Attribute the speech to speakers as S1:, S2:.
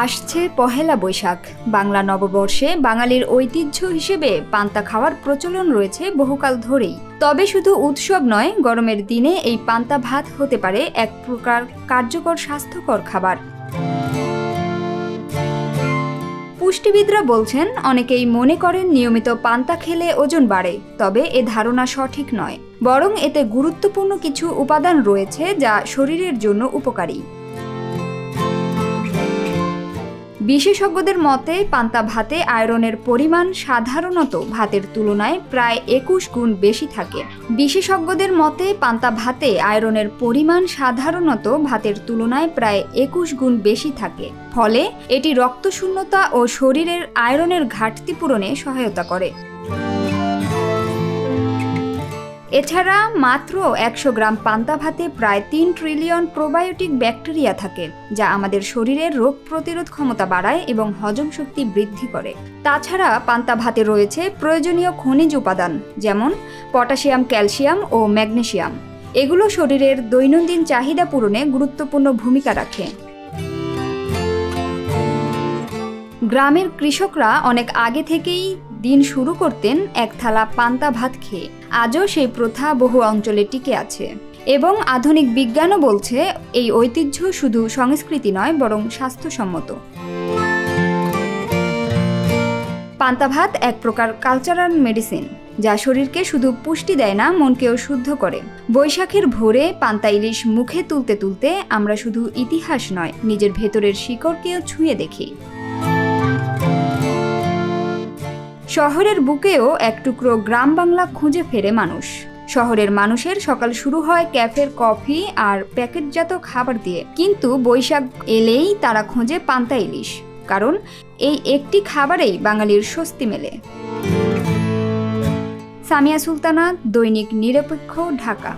S1: আসছে পহেলা বৈশাখ। বাংলা নববর্ষে বাঙালির ঐতিহ্য হিসেবে পান্তা খাওয়ার প্রচলন রয়েছে বহুকাল ধরেই। তবে শুধু উৎসব নয়, গরমের দিনে এই পান্তা ভাত হতে পারে এক প্রকার কার্যকর স্বাস্থ্যকর খাবার। পুষ্টিবিদরা বলছেন, অনেকেই মনে করেন নিয়মিত পান্তা খেলে ওজন বাড়ে, তবে এ ধারণা সঠিক নয়। বরং এতে গুরুত্বপূর্ণ কিছু উপাদান রয়েছে যা শরীরের জন্য উপকারী। বিশেষজ্ঞদের মতে পান্তা ভাতে আয়রনের পরিমাণ সাধারণত ভাতের তুলনায় প্রায় 21 গুণ বেশি থাকে। বিশেষজ্ঞদের মতে পান্তা ভাতে আয়রনের পরিমাণ সাধারণত ভাতের তুলনায় প্রায় 21 গুণ বেশি থাকে, ফলে এটি রক্তশূন্যতা ও শরীরের আয়রনের ঘাটতি পূরণে সহায়তা করে। এছাড়া মাত্র 100 গ্রাম পান্তা ভাতে প্রায় 3 ট্রিলিয়ন প্রোবায়োটিক ব্যাকটেরিয়া থাকে, যা আমাদের শরীরের রোগ প্রতিরোধ ক্ষমতা বাড়ায় এবং হজম শক্তি বৃদ্ধি করে। তাছাড়া পান্তা ভাতে রয়েছে প্রয়োজনীয় খনিজ উপাদান, যেমন পটাশিয়াম, ক্যালসিয়াম ও ম্যাগনেসিয়াম। এগুলো শরীরের দৈনন্দিন চাহিদা পূরণে গুরুত্বপূর্ণ ভূমিকা রাখে। গ্রামের কৃষকরা অনেক আগে থেকেই দিন শুরু করতেন এক থালা পান্তা ভাত খেয়ে। আজও সেই প্রথা বহু অঞ্চলে টিকে আছে এবং আধুনিক বিজ্ঞানও বলছে এই ঐতিহ্য শুধু সংস্কৃতি নয়, বরং স্বাস্থ্যসম্মত। পান্তা ভাত এক প্রকার কালচারাল মেডিসিন, যা শরীরকে শুধু পুষ্টি দেয় না, মনকেও শুদ্ধ করে। বৈশাখের ভোরে পান্তা ইলিশ মুখে তুলতে তুলতে আমরা শুধু ইতিহাস নয়, নিজের ভেতরের শিকড়কেও ছুঁয়ে দেখি। শহরের বুকেও এক টুকরো গ্রাম বাংলা খুঁজে ফেরে মানুষ। শহরের মানুষের সকাল শুরু হয় ক্যাফের কফি আর প্যাকেটজাত খাবার দিয়ে, কিন্তু বৈশাখ এলেই তারা খোঁজে পান্তা ইলিশ, কারণ এই একটি খাবারেই বাঙালির স্বস্তি মেলে। সামিয়া সুলতানা, দৈনিক নিরপেক্ষ, ঢাকা।